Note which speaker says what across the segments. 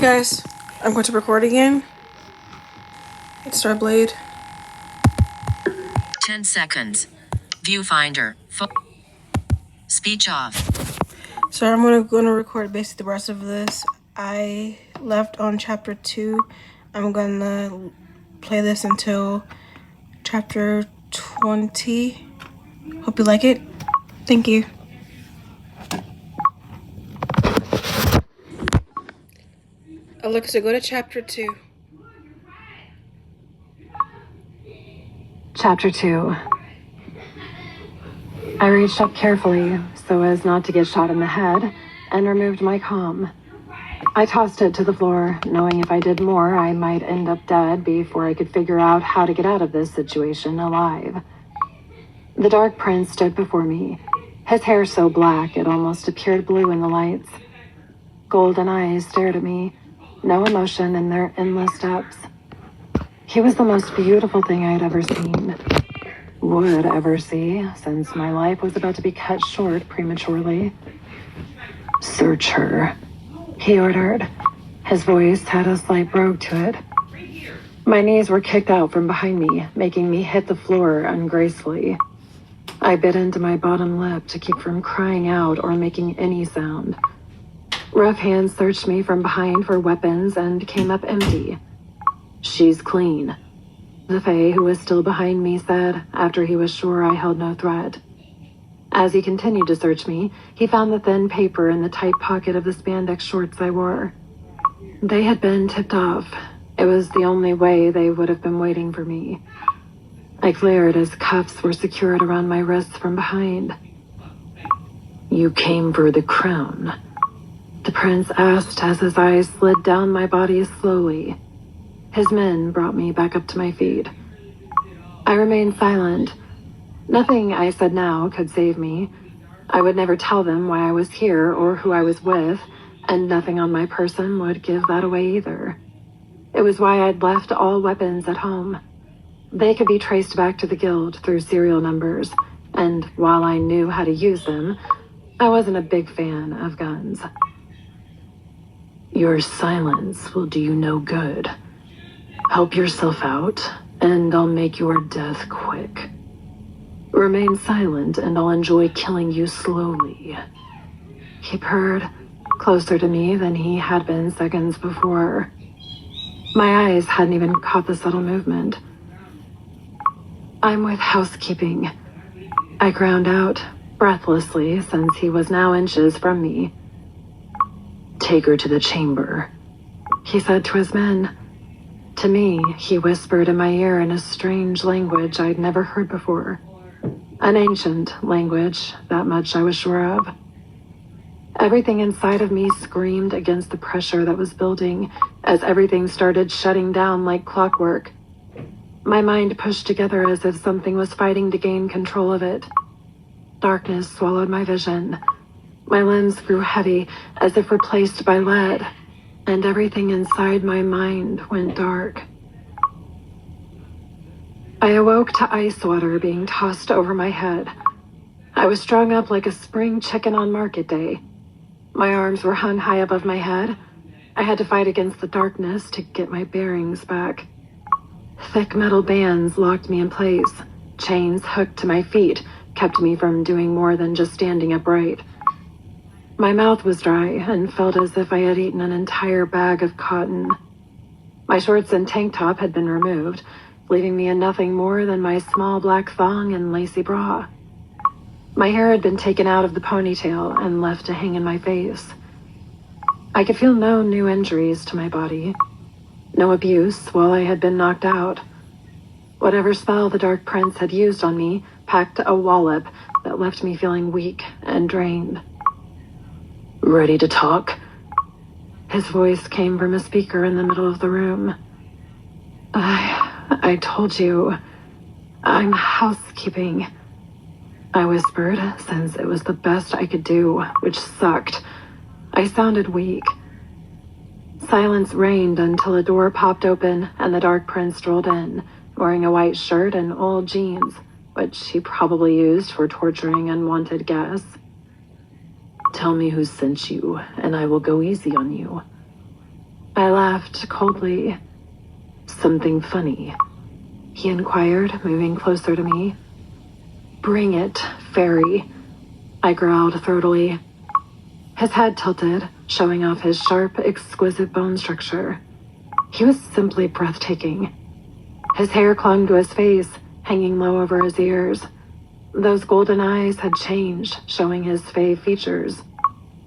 Speaker 1: guys, I'm going to record again. It's Starblade.
Speaker 2: 10 seconds. Viewfinder. Speech off.
Speaker 1: So I'm going to record basically the rest of this. I left on chapter 2. I'm going to play this until chapter 20. Hope you like it. Thank you. Alexa, go to chapter 2.
Speaker 3: Chapter 2. I reached up carefully so as not to get shot in the head and removed my comm. I tossed it to the floor, knowing if I did more, I might end up dead before I could figure out how to get out of this situation alive. The Dark Prince stood before me, his hair so black it almost appeared blue in the lights. Golden eyes stared at me, no emotion in their endless depths. He was the most beautiful thing I'd ever seen. Would ever see, since my life was about to be cut short prematurely. "Search her," he ordered. His voice had a slight brogue to it. My knees were kicked out from behind me, making me hit the floor ungracefully. I bit into my bottom lip to keep from crying out or making any sound. Rough hands searched me from behind for weapons and came up empty. "She's clean," the Fae who was still behind me said, after he was sure I held no threat. As he continued to search me, he found the thin paper in the tight pocket of the spandex shorts I wore. They had been tipped off. It was the only way they would have been waiting for me. I glared as cuffs were secured around my wrists from behind. "You came for the crown?" the prince asked as his eyes slid down my body slowly. His men brought me back up to my feet. I remained silent. Nothing I said now could save me. I would never tell them why I was here or who I was with, and nothing on my person would give that away either. It was why I'd left all weapons at home. They could be traced back to the guild through serial numbers, and while I knew how to use them, I wasn't a big fan of guns. "Your silence will do you no good. Help yourself out, and I'll make your death quick. Remain silent, and I'll enjoy killing you slowly." He purred, closer to me than he had been seconds before. My eyes hadn't even caught the subtle movement. "I'm with housekeeping," I ground out, breathlessly, since he was now inches from me. "Take her to the chamber," he said to his men. To me, he whispered in my ear in a strange language I'd never heard before. An ancient language, that much I was sure of. Everything inside of me screamed against the pressure that was building as everything started shutting down like clockwork. My mind pushed together as if something was fighting to gain control of it. Darkness swallowed my vision. My limbs grew heavy as if replaced by lead. And everything inside my mind went dark. I awoke to ice water being tossed over my head. I was strung up like a spring chicken on market day. My arms were hung high above my head. I had to fight against the darkness to get my bearings back. Thick metal bands locked me in place. Chains hooked to my feet kept me from doing more than just standing upright. My mouth was dry and felt as if I had eaten an entire bag of cotton. My shorts and tank top had been removed, leaving me in nothing more than my small black thong and lacy bra. My hair had been taken out of the ponytail and left to hang in my face. I could feel no new injuries to my body, no abuse while I had been knocked out. Whatever spell the Dark Prince had used on me packed a wallop that left me feeling weak and drained. "Ready to talk?" His voice came from a speaker in the middle of the room. I told you, I'm housekeeping," I whispered, since it was the best I could do, which sucked. I sounded weak. Silence reigned until a door popped open and the Dark Prince strolled in, wearing a white shirt and old jeans, which he probably used for torturing unwanted guests. "Tell me who sent you, and I will go easy on you." I laughed coldly. "Something funny?" he inquired, moving closer to me. "Bring it, fairy," I growled throatily. His head tilted, showing off his sharp, exquisite bone structure. He was simply breathtaking. His hair clung to his face, hanging low over his ears. Those golden eyes had changed, showing his fey features.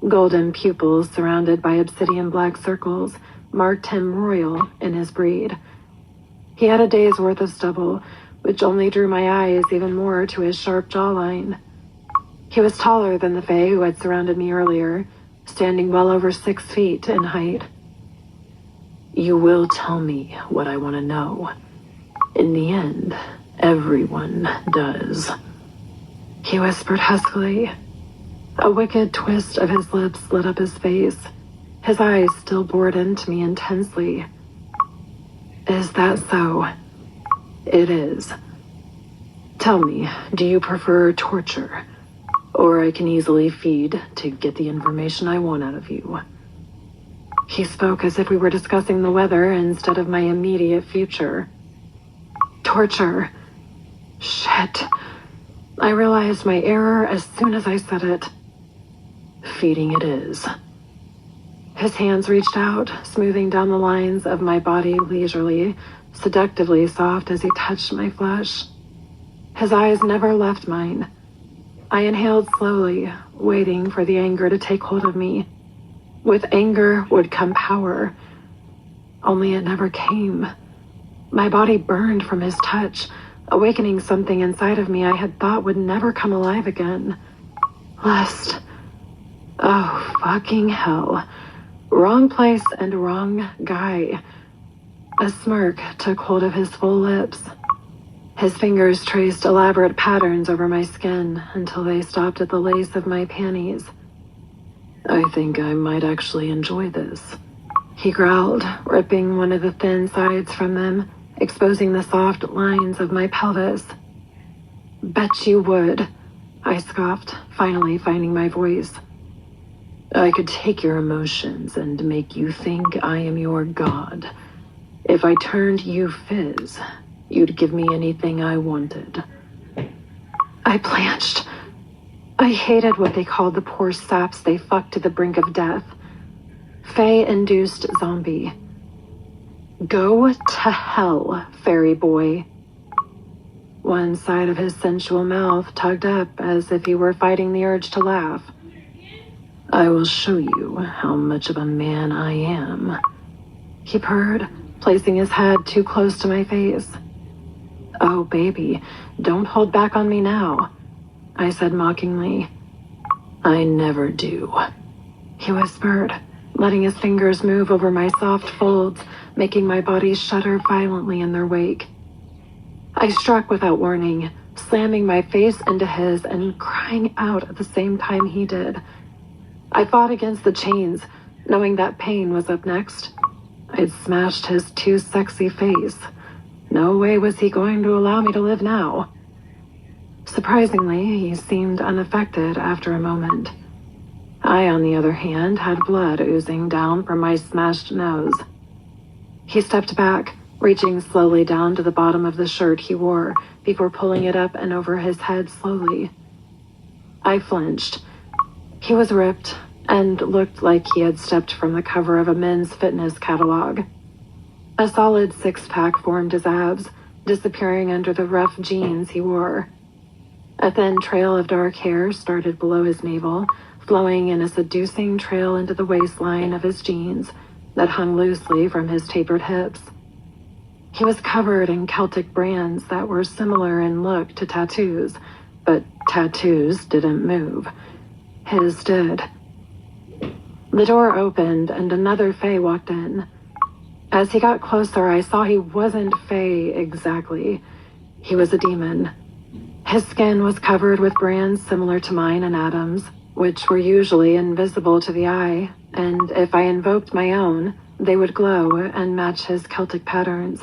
Speaker 3: Golden pupils surrounded by obsidian black circles marked him royal in his breed. He had a day's worth of stubble, which only drew my eyes even more to his sharp jawline. He was taller than the fae who had surrounded me earlier, standing well over 6 feet in height. "You will tell me what I want to know. In the end, everyone does," he whispered huskily. A wicked twist of his lips lit up his face. His eyes still bored into me intensely. "Is that so?" "It is. Tell me, do you prefer torture? Or I can easily feed to get the information I want out of you." He spoke as if we were discussing the weather instead of my immediate future. "Torture. Shit. I realized my error as soon as I said it. Feeding it is." His hands reached out, smoothing down the lines of my body leisurely, seductively soft as he touched my flesh. His eyes never left mine. I inhaled slowly, waiting for the anger to take hold of me. With anger would come power. Only it never came. My body burned from his touch, awakening something inside of me I had thought would never come alive again. Lust. Oh, fucking hell. Wrong place and wrong guy. A smirk took hold of his full lips. His fingers traced elaborate patterns over my skin until they stopped at the lace of my panties. "I think I might actually enjoy this," he growled, ripping one of the thin sides from them, exposing the soft lines of my pelvis. "Bet you would," I scoffed, finally finding my voice. "I could take your emotions and make you think I am your god. If I turned you fizz, you'd give me anything I wanted." I blanched. I hated what they called the poor saps they fucked to the brink of death. Fae-induced zombie. "Go to hell, fairy boy." One side of his sensual mouth tugged up as if he were fighting the urge to laugh. "I will show you how much of a man I am," he purred, placing his head too close to my face. "Oh, baby, don't hold back on me now," I said mockingly. "I never do," he whispered, letting his fingers move over my soft folds, making my body shudder violently in their wake. I struck without warning, slamming my face into his and crying out at the same time he did. I fought against the chains, knowing that pain was up next. I'd smashed his too sexy face. No way was he going to allow me to live now. Surprisingly, he seemed unaffected after a moment. I, on the other hand, had blood oozing down from my smashed nose. He stepped back, reaching slowly down to the bottom of the shirt he wore before pulling it up and over his head slowly. I flinched. He was ripped and looked like he had stepped from the cover of a men's fitness catalog. A solid six-pack formed his abs, disappearing under the rough jeans he wore. A thin trail of dark hair started below his navel, flowing in a seducing trail into the waistline of his jeans that hung loosely from his tapered hips. He was covered in Celtic brands that were similar in look to tattoos, but tattoos didn't move. His did. The door opened and another fae walked in. As he got closer, I saw he wasn't fae exactly. He was a demon. His skin was covered with brands similar to mine and Adam's, which were usually invisible to the eye, and if I invoked my own, they would glow and match his Celtic patterns.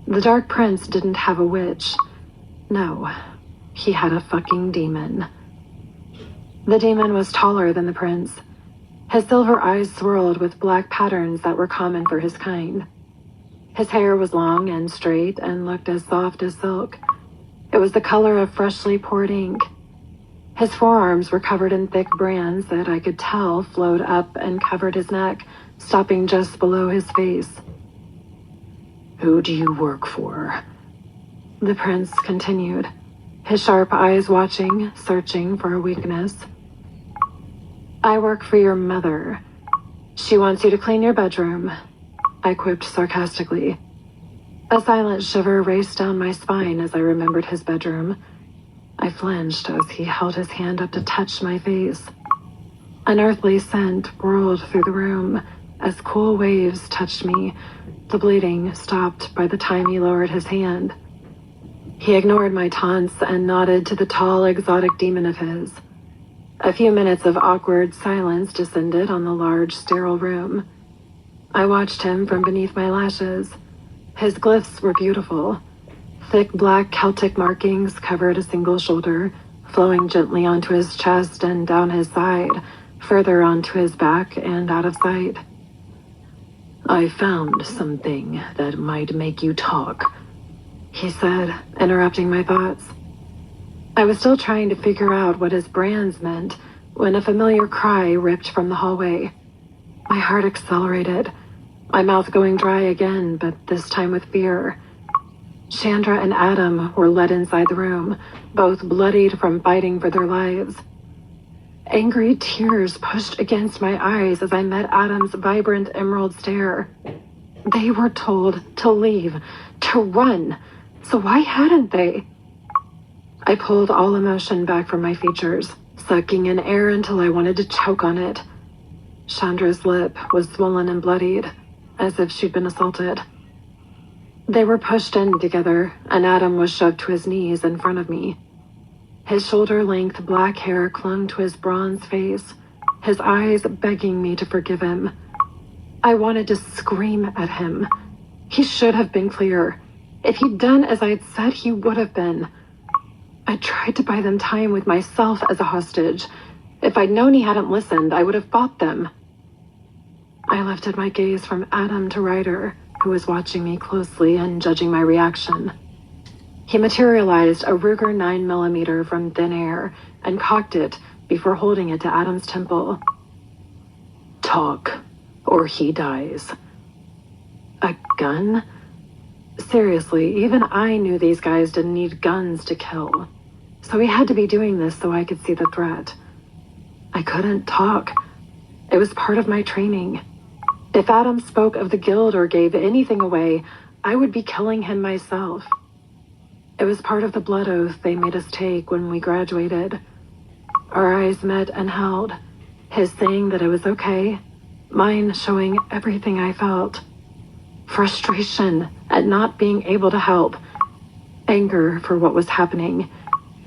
Speaker 3: The Dark Prince didn't have a witch. No, he had a fucking demon. The demon was taller than the prince. His silver eyes swirled with black patterns that were common for his kind. His hair was long and straight and looked as soft as silk. It was the color of freshly poured ink. His forearms were covered in thick brands that I could tell flowed up and covered his neck, stopping just below his face.
Speaker 4: "Who do you work for?"
Speaker 3: The prince continued, his sharp eyes watching, searching for a weakness. "I work for your mother. She wants you to clean your bedroom," I quipped sarcastically. A silent shiver raced down my spine as I remembered his bedroom. I flinched as he held his hand up to touch my face. An earthly scent whirled through the room as cool waves touched me. The bleeding stopped by the time he lowered his hand. He ignored my taunts and nodded to the tall, exotic demon of his. A few minutes of awkward silence descended on the large, sterile room. I watched him from beneath my lashes. His glyphs were beautiful. Thick black Celtic markings covered a single shoulder, flowing gently onto his chest and down his side, further onto his back and out of sight.
Speaker 4: "I found something that might make you talk,"
Speaker 3: he said, interrupting my thoughts. I was still trying to figure out what his brands meant when a familiar cry ripped from the hallway. My heart accelerated, my mouth going dry again, but this time with fear. Chandra and Adam were led inside the room, both bloodied from fighting for their lives. Angry tears pushed against my eyes as I met Adam's vibrant emerald stare. They were told to leave, to run, so why hadn't they? I pulled all emotion back from my features, sucking in air until I wanted to choke on it. Chandra's lip was swollen and bloodied, as if she'd been assaulted. They were pushed in together, and Adam was shoved to his knees in front of me. His shoulder-length black hair clung to his bronze face, his eyes begging me to forgive him. I wanted to scream at him. He should have been clear. If he'd done as I'd said, he would have been. I tried to buy them time with myself as a hostage. If I'd known he hadn't listened, I would have fought them. I lifted my gaze from Adam to Ryder, who was watching me closely and judging my reaction. He materialized a Ruger 9mm from thin air and cocked it before holding it to Adam's temple.
Speaker 4: "Talk, or he dies."
Speaker 3: A gun? Seriously, even I knew these guys didn't need guns to kill. So he had to be doing this so I could see the threat. I couldn't talk. It was part of my training. If Adam spoke of the guild or gave anything away, I would be killing him myself. It was part of the blood oath they made us take when we graduated. Our eyes met and held, his saying that it was okay, mine showing everything I felt. Frustration at not being able to help, anger for what was happening,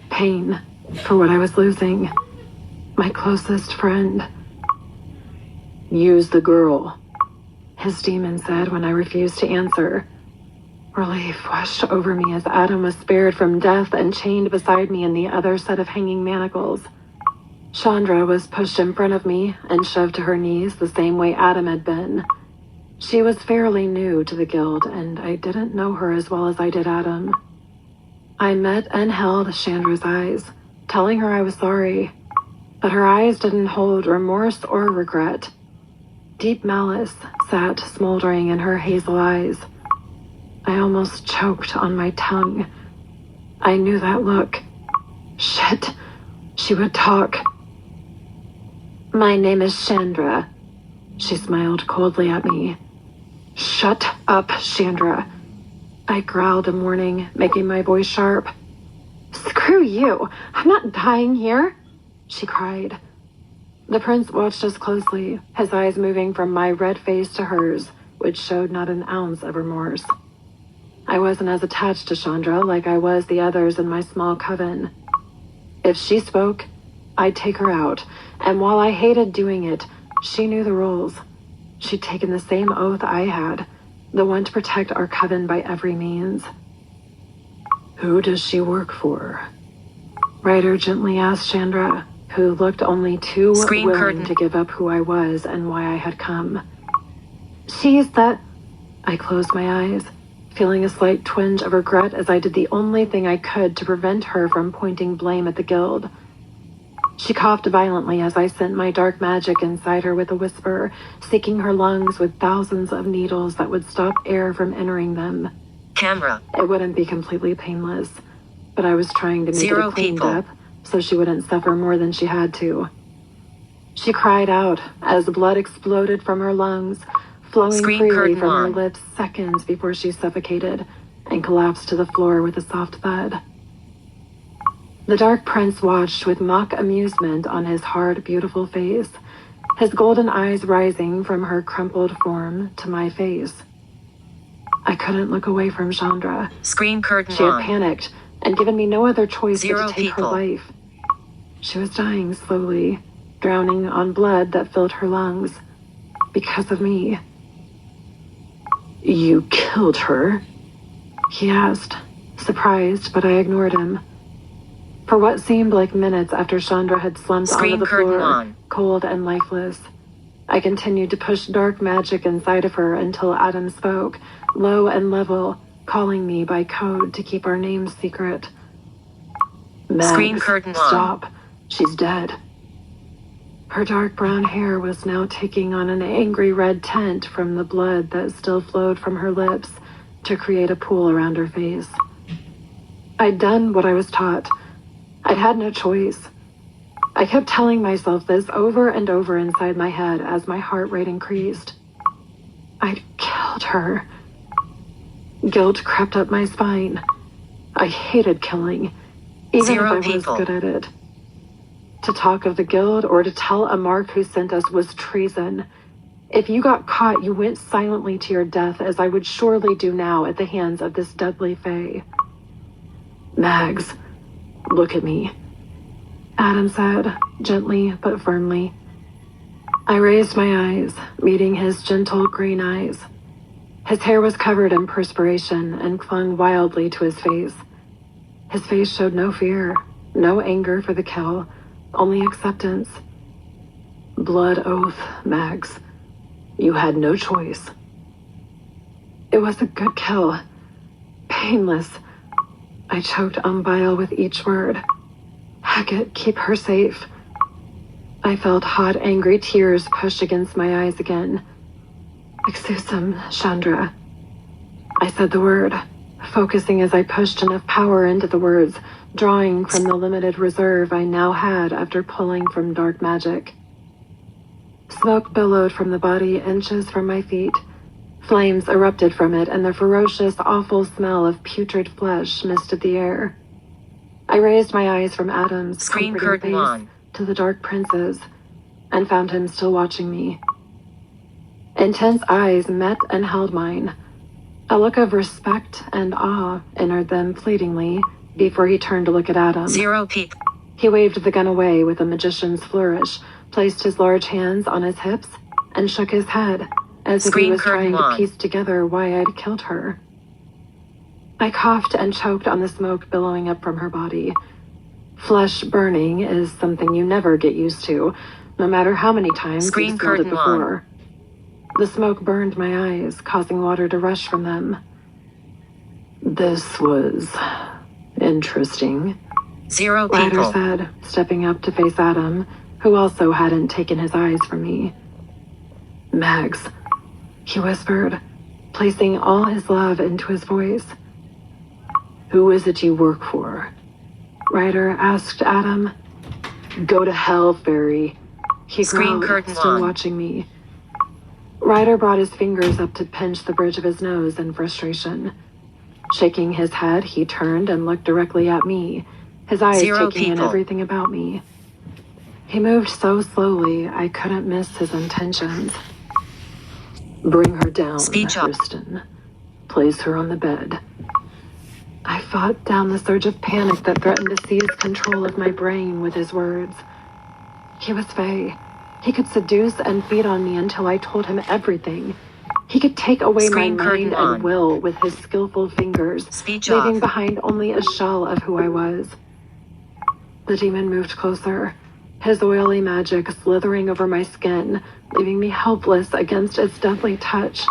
Speaker 3: pain for what I was losing. My closest friend.
Speaker 4: "Use the girl,"
Speaker 3: his demon said when I refused to answer. Relief washed over me as Adam was spared from death and chained beside me in the other set of hanging manacles. Chandra was pushed in front of me and shoved to her knees the same way Adam had been. She was fairly new to the guild, and I didn't know her as well as I did Adam. I met and held Chandra's eyes, telling her I was sorry, but her eyes didn't hold remorse or regret. Deep malice sat smoldering in her hazel eyes. I almost choked on my tongue. I knew that look. Shit, she would talk. "My name is Chandra." She smiled coldly at me. "Shut up, Chandra." I growled in warning, making my voice sharp. "Screw you! I'm not dying here!" she cried. The prince watched us closely, his eyes moving from my red face to hers, which showed not an ounce of remorse. I wasn't as attached to Chandra like I was the others in my small coven. If she spoke, I'd take her out, and while I hated doing it, she knew the rules. She'd taken the same oath I had, the one to protect our coven by every means.
Speaker 4: "Who does she work for?"
Speaker 3: Ryder gently asked Chandra. who looked only too
Speaker 2: Screen
Speaker 3: willing
Speaker 2: curtain.
Speaker 3: to give up who I was and why I had come. She's the... I closed my eyes, feeling a slight twinge of regret as I did the only thing I could to prevent her from pointing blame at the guild. She coughed violently as I sent my dark magic inside her with a whisper, seeking her lungs with thousands of needles that would stop air from entering them.
Speaker 2: Camera.
Speaker 3: It wouldn't be completely painless, but I was trying to make it
Speaker 2: Zero
Speaker 3: a clean
Speaker 2: people.
Speaker 3: death so she wouldn't suffer more than she had to. She cried out as blood exploded from her lungs, flowing
Speaker 2: Screen
Speaker 3: freely
Speaker 2: curtain
Speaker 3: from her
Speaker 2: on.
Speaker 3: lips seconds before she suffocated and collapsed to the floor with a soft thud. The Dark Prince watched with mock amusement on his hard, beautiful face, his golden eyes rising from her crumpled form to my face. I couldn't look away from Chandra.
Speaker 2: Screen curtain
Speaker 3: She had
Speaker 2: on.
Speaker 3: panicked and given me no other choice but
Speaker 2: Zero
Speaker 3: to take her
Speaker 2: people.
Speaker 3: life. She was dying slowly, drowning on blood that filled her lungs. Because of me. You killed her? He asked, surprised, but I ignored him. For what seemed like minutes after Chandra had slumped
Speaker 2: Screen
Speaker 3: onto the
Speaker 2: curtain
Speaker 3: floor,
Speaker 2: on.
Speaker 3: cold and lifeless, I continued to push dark magic inside of her until Adam spoke, low and level, calling me by code to keep our names secret. Mags,
Speaker 2: Screen curtain on.
Speaker 3: stop. She's dead. Her dark brown hair was now taking on an angry red tint from the blood that still flowed from her lips to create a pool around her face. I'd done what I was taught. I'd had no choice. I kept telling myself this over and over inside my head as my heart rate increased. I'd killed her. Guilt crept up my spine. I hated killing, even
Speaker 2: Zero
Speaker 3: if I was
Speaker 2: people.
Speaker 3: good at it. To talk of the guild or to tell a mark who sent us was treason. If you got caught, you went silently to your death, as I would surely do now at the hands of this deadly fae. Mags, look at me, Adam said, gently but firmly. I raised my eyes, meeting his gentle green eyes. His hair was covered in perspiration and clung wildly to his face. His face showed no fear, no anger for the kill, only acceptance. Blood oath, Mags. You had no choice. It was a good kill. Painless. I choked on bile with each word. Hackett, keep her safe. I felt hot, angry tears push against my eyes again. Exusum, Chandra. I said the word, focusing as I pushed enough power into the words, drawing from the limited reserve I now had after pulling from dark magic. Smoke billowed from the body inches from my feet. Flames erupted from it, and the ferocious, awful smell of putrid flesh misted the air. I raised my eyes from Adam's
Speaker 2: Screen
Speaker 3: comforting
Speaker 2: curtain
Speaker 3: face
Speaker 2: on.
Speaker 3: to the Dark Prince's, and found him still watching me. Intense eyes met and held mine. A look of respect and awe entered them fleetingly before he turned to look at Adam.
Speaker 2: Zero people.
Speaker 3: He waved the gun away with a magician's flourish, placed his large hands on his hips, and shook his head, as if he
Speaker 2: Screen
Speaker 3: was trying
Speaker 2: curtain
Speaker 3: to
Speaker 2: on.
Speaker 3: piece together why I'd killed her. I coughed and choked on the smoke billowing up from her body. Flesh burning is something you never get used to, no matter how many times
Speaker 2: Screen
Speaker 3: you've smelled it
Speaker 2: curtain on.
Speaker 3: before. The smoke burned my eyes, causing water to rush from them. This was interesting,
Speaker 2: Zero
Speaker 3: Ryder
Speaker 2: people.
Speaker 3: said, stepping up to face Adam, who also hadn't taken his eyes from me. Mags, he whispered, placing all his love into his voice. Who is it you work for? Ryder asked Adam. Go to hell, fairy. He
Speaker 2: Screen
Speaker 3: growled,
Speaker 2: curtain
Speaker 3: still
Speaker 2: on.
Speaker 3: watching me. Ryder brought his fingers up to pinch the bridge of his nose in frustration. Shaking his head, he turned and looked directly at me, his eyes
Speaker 2: Zero
Speaker 3: taking in
Speaker 2: people.
Speaker 3: everything about me. He moved so slowly, I couldn't miss his intentions. Bring her down,
Speaker 2: Speech off.
Speaker 3: Kristen. Place her on the bed. I fought down the surge of panic that threatened to seize control of my brain with his words. He was Faye. He could seduce and feed on me until I told him everything. He could take away
Speaker 2: Screen
Speaker 3: my
Speaker 2: curtain
Speaker 3: mind
Speaker 2: on.
Speaker 3: and will with his skillful fingers,
Speaker 2: Speech
Speaker 3: leaving
Speaker 2: off.
Speaker 3: behind only a shell of who I was. The demon moved closer, his oily magic slithering over my skin, leaving me helpless against its deadly touch.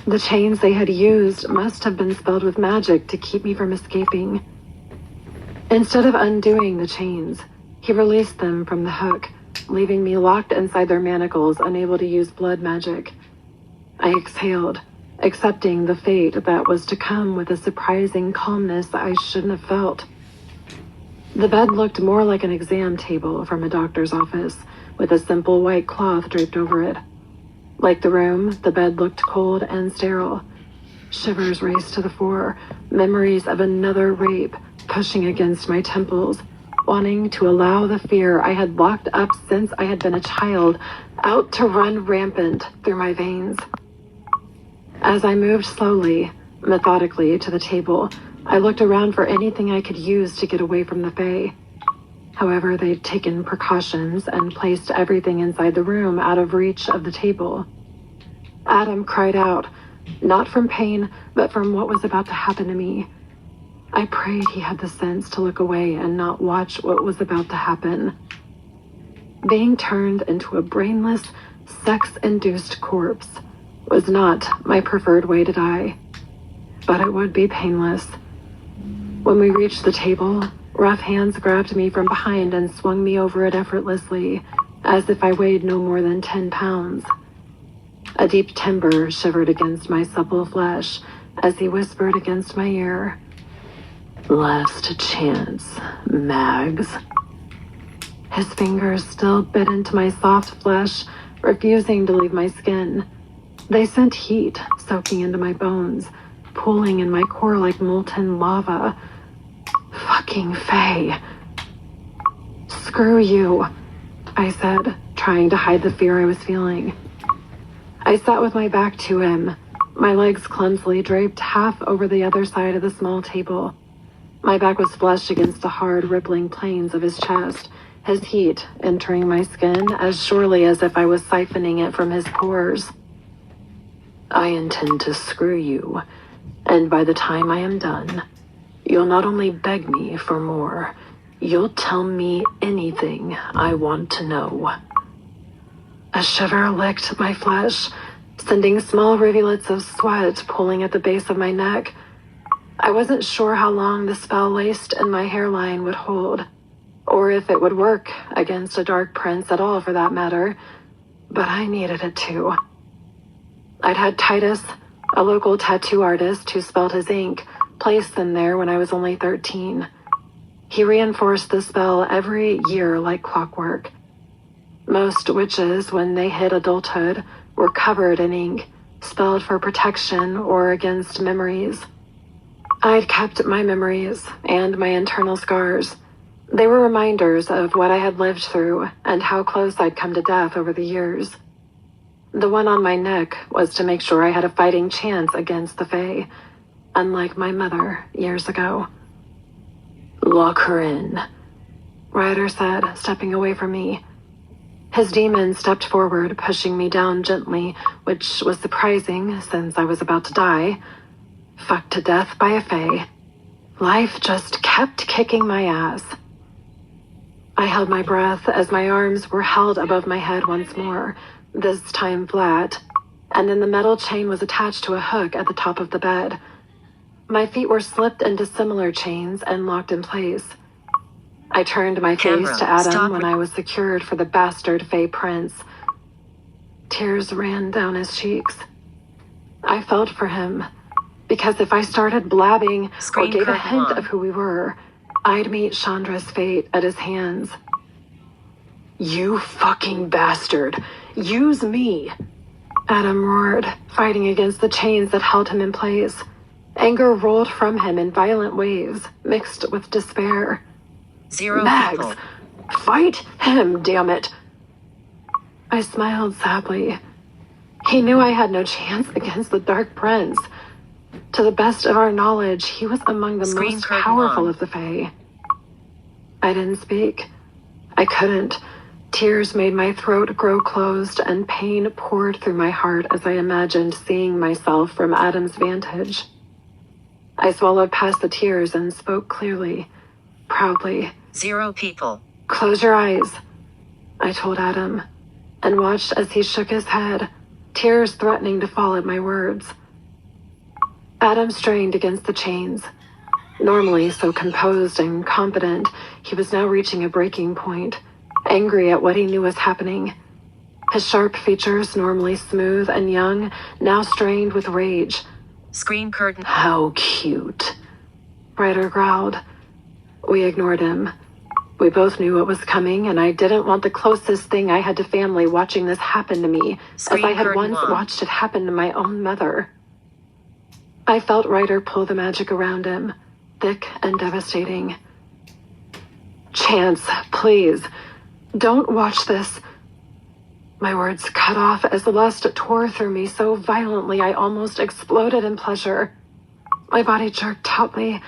Speaker 3: The chains they had used must have been spelled with magic to keep me from escaping. Instead of undoing the chains, he released them from the hook, leaving me locked inside their manacles, unable to use blood magic. I exhaled, accepting the fate that was to come with a surprising calmness I shouldn't have felt. The bed looked more like an exam table from a doctor's office, with a simple white cloth draped over it. Like the room, the bed looked cold and sterile. Shivers raced to the fore, memories of another rape pushing against my temples, wanting to allow the fear I had locked up since I had been a child out to run rampant through my veins. As I moved slowly, methodically to the table, I looked around for anything I could use to get away from the Fae. However, they'd taken precautions and placed everything inside the room out of reach of the table. Adam cried out, not from pain, but from what was about to happen to me. I prayed he had the sense to look away and not watch what was about to happen. Being turned into a brainless, sex-induced corpse was not my preferred way to die, but it would be painless. When we reached the table, rough hands grabbed me from behind and swung me over it effortlessly, as if I weighed no more than 10 pounds. A deep timber shivered against my supple flesh as he whispered against my ear, "Last chance, Mags." His fingers still bit into my soft flesh, refusing to leave my skin. They sent heat soaking into my bones, pooling in my core like molten lava. Fucking Fae. "Screw you," I said, trying to hide the fear I was feeling. I sat with my back to him, my legs clumsily draped half over the other side of the small table. My back was flushed against the hard, rippling planes of his chest, his heat entering my skin as surely as if I was siphoning it from his pores. "I intend to screw you, and by the time I am done, you'll not only beg me for more, you'll tell me anything I want to know." A shiver licked my flesh, sending small rivulets of sweat pooling at the base of my neck. I wasn't sure how long the spell laced in my hairline would hold, or if it would work against a dark prince at all for that matter, but I needed it too. I'd had Titus, a local tattoo artist who spelled his ink, place them there when I was only 13. He reinforced the spell every year like clockwork. Most witches, when they hit adulthood, were covered in ink, spelled for protection or against memories. I'd kept my memories and my internal scars. They were reminders of what I had lived through and how close I'd come to death over the years. The one on my neck was to make sure I had a fighting chance against the Fae, unlike my mother years ago. "Lock her in," Ryder said, stepping away from me. His demon stepped forward, pushing me down gently, which was surprising since I was about to die. Fucked to death by a Fae. Life just kept kicking my ass. I held my breath as my arms were held above my head once more, this time flat, and then the metal chain was attached to a hook at the top of the bed. My feet were slipped into similar chains and locked in place. I turned my face to Adam when I was secured for the bastard Fae Prince. Tears ran down his cheeks. I felt for him, because if I started blabbing or gave a hint of who we were, I'd meet Chandra's fate at his hands. "You fucking bastard! Use me!" Adam roared, fighting against the chains that held him in place. Anger rolled from him in violent waves, mixed with despair.
Speaker 2: Zero
Speaker 3: "Mags,
Speaker 2: people.
Speaker 3: fight him, damn it!" I smiled sadly. He knew I had no chance against the Dark Prince. To the best of our knowledge, he was among the most powerful of the Fae. I didn't speak. I couldn't. Tears made my throat grow closed, and pain poured through my heart as I imagined seeing myself from Adam's vantage. I swallowed past the tears and spoke clearly, proudly.
Speaker 2: Zero people.
Speaker 3: Close your eyes, I told Adam, and watched as he shook his head, tears threatening to fall at my words. Adam strained against the chains. Normally so composed and confident, he was now reaching a breaking point, angry at what he knew was happening. His sharp features, normally smooth and young, now strained with rage.
Speaker 2: Screen curtain.
Speaker 3: How cute, Ryder growled. We ignored him. We both knew what was coming, and I didn't want the closest thing I had to family watching this happen to me, as I had once watched it happen to my own mother. I felt Ryder pull the magic around him, thick and devastating. Chance, please, don't watch this. My words cut off as lust tore through me so violently I almost exploded in pleasure. My body jerked tautly,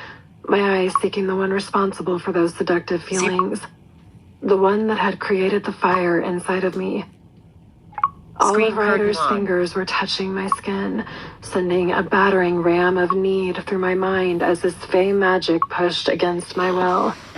Speaker 3: my eyes seeking the one responsible for those seductive feelings. The one that had created the fire inside of me. All of Ryder's fingers were touching my skin, sending a battering ram of need through my mind as his fey magic pushed against my will.